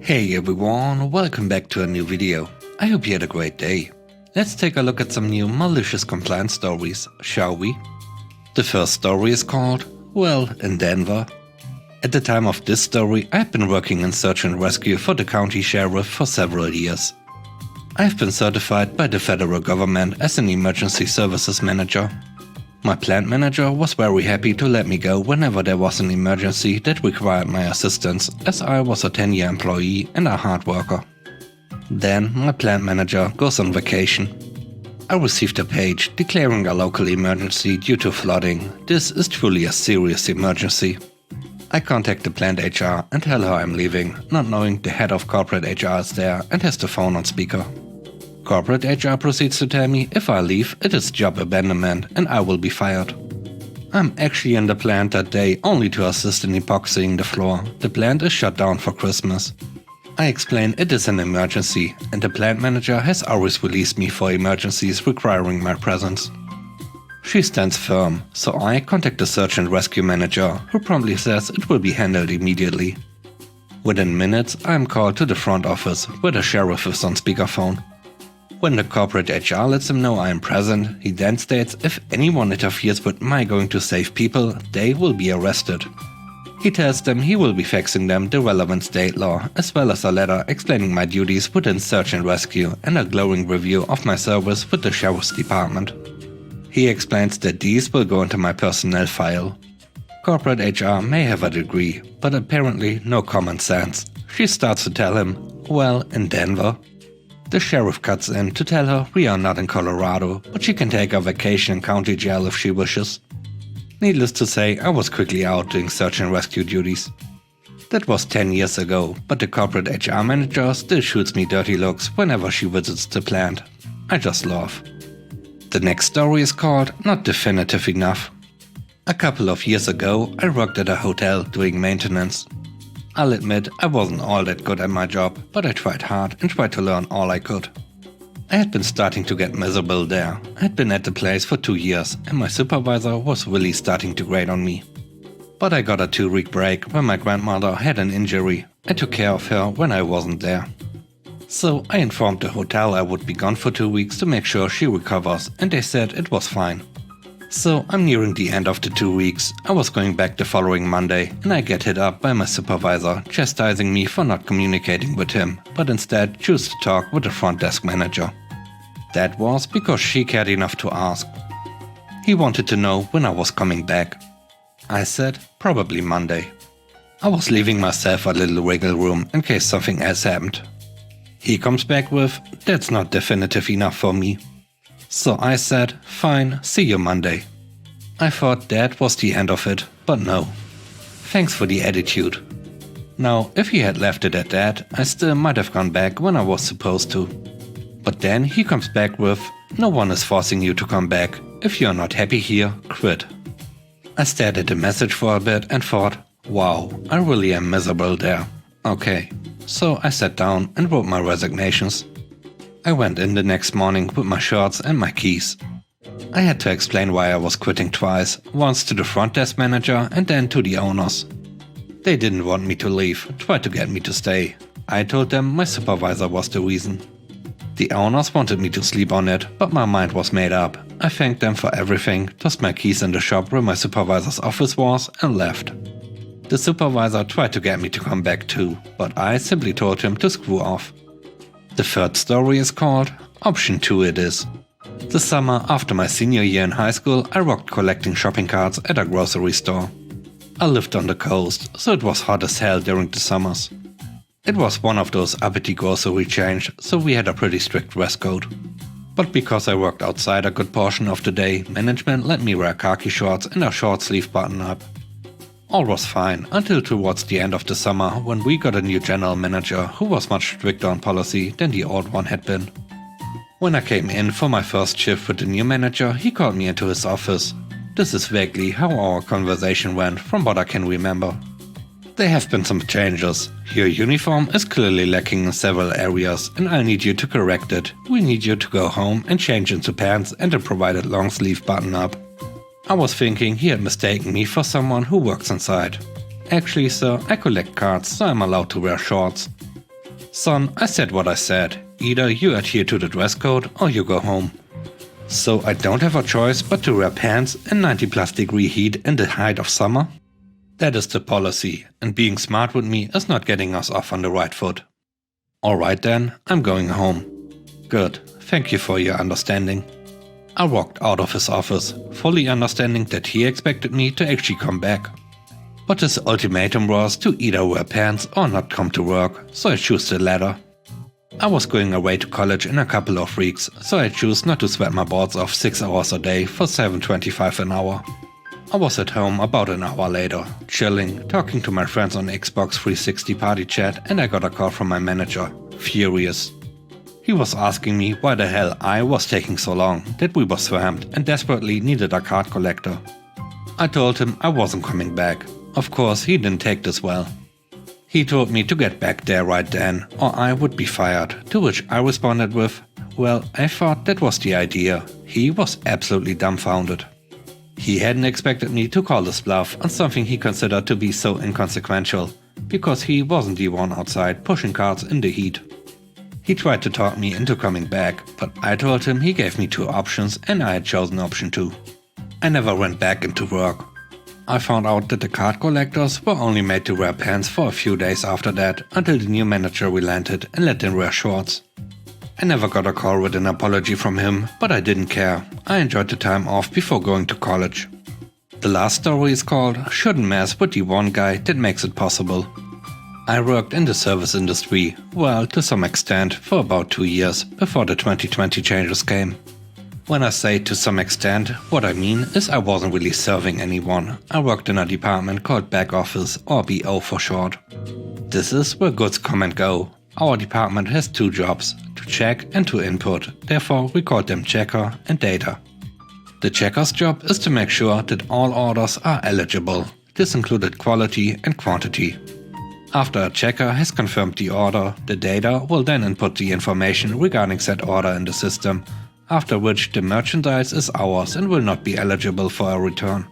Hey everyone, welcome back to a new video. I hope you had a great day. Let's take a look at some new malicious compliance stories, shall we? The first story is called, well, in Denver. At the time of this story, I had been working in search and rescue for the county sheriff for several years. I have been certified by the federal government as an emergency services manager. My plant manager was very happy to let me go whenever there was an emergency that required my assistance, as I was a 10-year employee and a hard worker. Then my plant manager goes on vacation. I received a page declaring a local emergency due to flooding. This is truly a serious emergency. I contact the plant HR and tell her I'm leaving, not knowing the head of corporate HR is there and has the phone on speaker. Corporate HR proceeds to tell me if I leave, it is job abandonment and I will be fired. I'm actually in the plant that day only to assist in epoxying the floor. The plant is shut down for Christmas. I explain it is an emergency and the plant manager has always released me for emergencies requiring my presence. She stands firm, so I contact the search and rescue manager, who promptly says it will be handled immediately. Within minutes, I am called to the front office, where the sheriff is on speakerphone. When the corporate HR lets him know I am present, he then states if anyone interferes with my going to save people, they will be arrested. He tells them he will be faxing them the relevant state law, as well as a letter explaining my duties within search and rescue and a glowing review of my service with the sheriff's department. He explains that these will go into my personnel file. Corporate HR may have a degree, but apparently no common sense. She starts to tell him, well, in Denver. The sheriff cuts in to tell her we are not in Colorado, but she can take a vacation in county jail if she wishes. Needless to say, I was quickly out doing search and rescue duties. That was 10 years ago, but the corporate HR manager still shoots me dirty looks whenever she visits the plant. I just laugh. The next story is called Not Definitive Enough. A couple of years ago, I worked at a hotel doing maintenance. I'll admit I wasn't all that good at my job, but I tried hard and tried to learn all I could. I had been starting to get miserable there. I had been at the place for 2 years and my supervisor was really starting to grate on me. But I got a 2-week break when my grandmother had an injury. I took care of her when I wasn't there. So I informed the hotel I would be gone for 2 weeks to make sure she recovers, and they said it was fine. So I'm nearing the end of the 2 weeks. I was going back the following Monday and I get hit up by my supervisor, chastising me for not communicating with him, but instead choose to talk with the front desk manager. That was because she cared enough to ask. He wanted to know when I was coming back. I said probably Monday. I was leaving myself a little wiggle room in case something else happened. He comes back with, that's not definitive enough for me. So I said, fine, see you Monday. I thought that was the end of it, but no. Thanks for the attitude. Now, if he had left it at that, I still might have gone back when I was supposed to. But then he comes back with, no one is forcing you to come back. If you're not happy here, quit. I stared at the message for a bit and thought, wow, I really am miserable there. Okay, so I sat down and wrote my resignations. I went in the next morning with my shirts and my keys. I had to explain why I was quitting twice, once to the front desk manager and then to the owners. They didn't want me to leave, tried to get me to stay. I told them my supervisor was the reason. The owners wanted me to sleep on it, but my mind was made up. I thanked them for everything, tossed my keys in the shop where my supervisor's office was and left. The supervisor tried to get me to come back too, but I simply told him to screw off. The third story is called Option 2 It Is. The summer after my senior year in high school, I rocked collecting shopping carts at a grocery store. I lived on the coast, so it was hot as hell during the summers. It was one of those uppity grocery chains, so we had a pretty strict dress code. But because I worked outside a good portion of the day, management let me wear khaki shorts and a short sleeve button up. All was fine until towards the end of the summer when we got a new general manager who was much stricter on policy than the old one had been. When I came in for my first shift with the new manager, he called me into his office. This is vaguely how our conversation went from what I can remember. There have been some changes. Your uniform is clearly lacking in several areas and I need you to correct it. We need you to go home and change into pants and a provided long sleeve button up. I was thinking he had mistaken me for someone who works inside. Actually, sir, I collect cards, so I'm allowed to wear shorts. "Son, I said what I said. Either you adhere to the dress code or you go home." So I don't have a choice but to wear pants in 90+ degree heat in the height of summer? That is the policy, and being smart with me is not getting us off on the right foot. Alright then, I'm going home. Good, thank you for your understanding. I walked out of his office, fully understanding that he expected me to actually come back. But his ultimatum was to either wear pants or not come to work, so I chose the latter. I was going away to college in a couple of weeks, so I chose not to sweat my balls off 6 hours a day for $7.25 an hour. I was at home about an hour later, chilling, talking to my friends on Xbox 360 party chat, and I got a call from my manager, furious. He was asking me why the hell I was taking so long, that we were swamped and desperately needed a card collector. I told him I wasn't coming back. Of course, he didn't take this well. He told me to get back there right then, or I would be fired, to which I responded with, well, I thought that was the idea. He was absolutely dumbfounded. He hadn't expected me to call this bluff on something he considered to be so inconsequential, because he wasn't the one outside pushing carts in the heat. He tried to talk me into coming back, but I told him he gave me 2 options and I had chosen option 2. I never went back into work. I found out that the card collectors were only made to wear pants for a few days after that, until the new manager relented and let them wear shorts. I never got a call with an apology from him, but I didn't care. I enjoyed the time off before going to college. The last story is called "Shouldn't Mess with the One Guy That Makes It Possible." I worked in the service industry, well, to some extent, for about 2 years before the 2020 changes came. When I say to some extent, what I mean is I wasn't really serving anyone. I worked in a department called back office, or BO for short. This is where goods come and go. Our department has 2 jobs, to check and to input, therefore we call them checker and data. The checker's job is to make sure that all orders are eligible. This included quality and quantity. After a checker has confirmed the order, the data will then input the information regarding said order in the system, after which the merchandise is ours and will not be eligible for a return.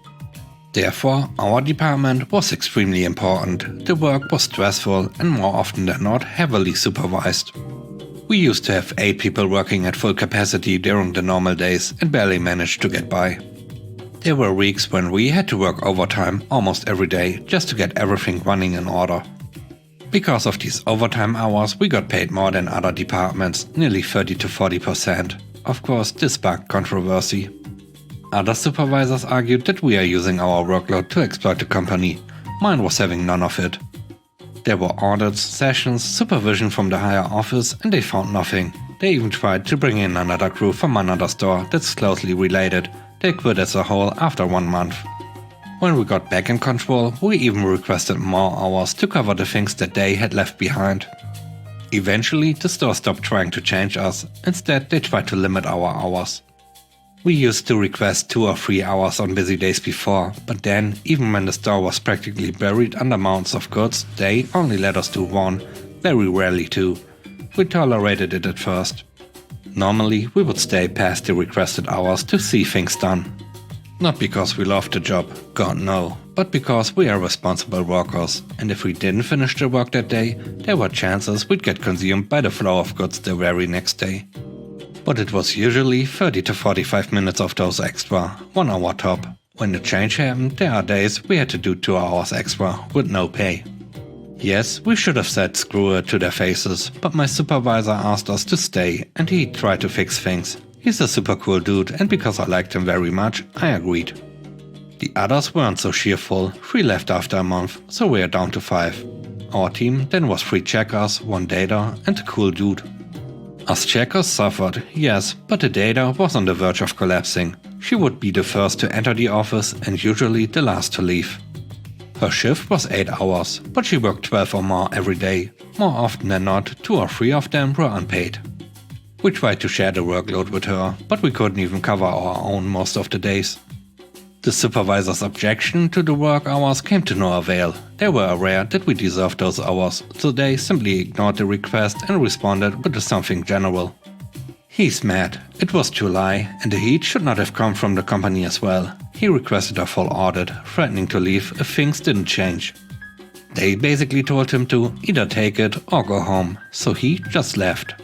Therefore, our department was extremely important. The work was stressful and more often than not heavily supervised. We used to have 8 people working at full capacity during the normal days and barely managed to get by. There were weeks when we had to work overtime almost every day just to get everything running in order. Because of these overtime hours, we got paid more than other departments, nearly 30 to 40%. Of course, this sparked controversy. Other supervisors argued that we are using our workload to exploit the company. Mine was having none of it. There were audits, sessions, supervision from the higher office, and they found nothing. They even tried to bring in another crew from another store that's closely related. They quit as a whole after 1 month. When we got back in control, we even requested more hours to cover the things that they had left behind. Eventually, the store stopped trying to change us. Instead, they tried to limit our hours. We used to request 2 or 3 hours on busy days before, but then, even when the store was practically buried under mounds of goods, they only let us do 1, very rarely 2. We tolerated it at first. Normally, we would stay past the requested hours to see things done. Not because we loved the job, God no, but because we are responsible workers, and if we didn't finish the work that day, there were chances we'd get consumed by the flow of goods the very next day. But it was usually 30 to 45 minutes of those extra, 1 hour top. When the change happened, there are days we had to do 2 hours extra, with no pay. Yes, we should have said screw it to their faces, but my supervisor asked us to stay, and he tried to fix things. He's a super cool dude, and because I liked him very much, I agreed. The others weren't so cheerful, 3 left after a month, so we are down to 5. Our team then was 3 checkers, 1 data, and a cool dude. Us checkers suffered, yes, but the data was on the verge of collapsing. She would be the first to enter the office and usually the last to leave. Her shift was 8 hours, but she worked 12 or more every day. More often than not, 2 or 3 of them were unpaid. We tried to share the workload with her, but we couldn't even cover our own most of the days. The supervisor's objection to the work hours came to no avail. They were aware that we deserved those hours, so they simply ignored the request and responded with something general. He's mad. It was July, and the heat should not have come from the company as well. He requested a full audit, threatening to leave if things didn't change. They basically told him to either take it or go home, so he just left.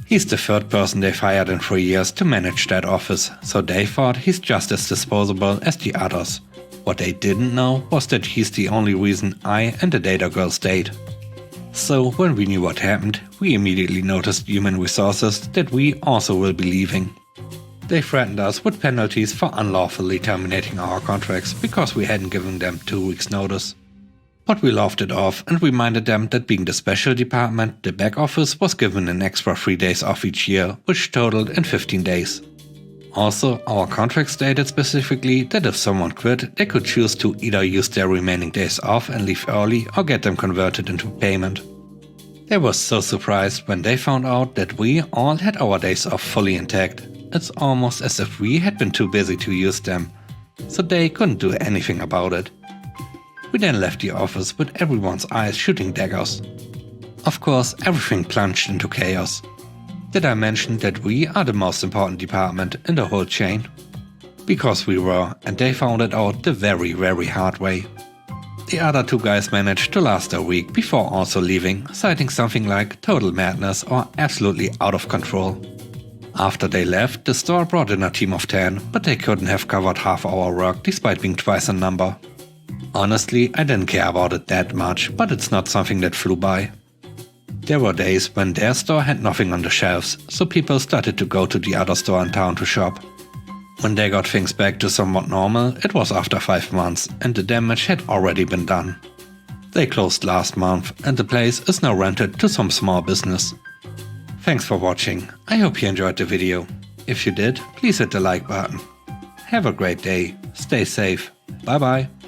He's the third person they fired in 3 years to manage that office, so they thought he's just as disposable as the others. What they didn't know was that he's the only reason I and the data girl stayed. So when we knew what happened, we immediately noticed human resources that we also will be leaving. They threatened us with penalties for unlawfully terminating our contracts because we hadn't given them 2 weeks notice. But we laughed it off and reminded them that being the special department, the back office was given an extra 3 days off each year, which totaled in 15 days. Also, our contract stated specifically that if someone quit, they could choose to either use their remaining days off and leave early or get them converted into payment. They were so surprised when they found out that we all had our days off fully intact. It's almost as if we had been too busy to use them, so they couldn't do anything about it. We then left the office with everyone's eyes shooting daggers. Of course, everything plunged into chaos. Did I mention that we are the most important department in the whole chain? Because we were, and they found it out the very, very hard way. The other 2 guys managed to last a week before also leaving, citing something like total madness or absolutely out of control. After they left, the store brought in a team of 10, but they couldn't have covered half our work despite being twice in number. Honestly, I didn't care about it that much, but it's not something that flew by. There were days when their store had nothing on the shelves, so people started to go to the other store in town to shop. When they got things back to somewhat normal, it was after 5 months and the damage had already been done. They closed last month and the place is now rented to some small business. Thanks for watching. I hope you enjoyed the video. If you did, please hit the like button. Have a great day. Stay safe. Bye bye.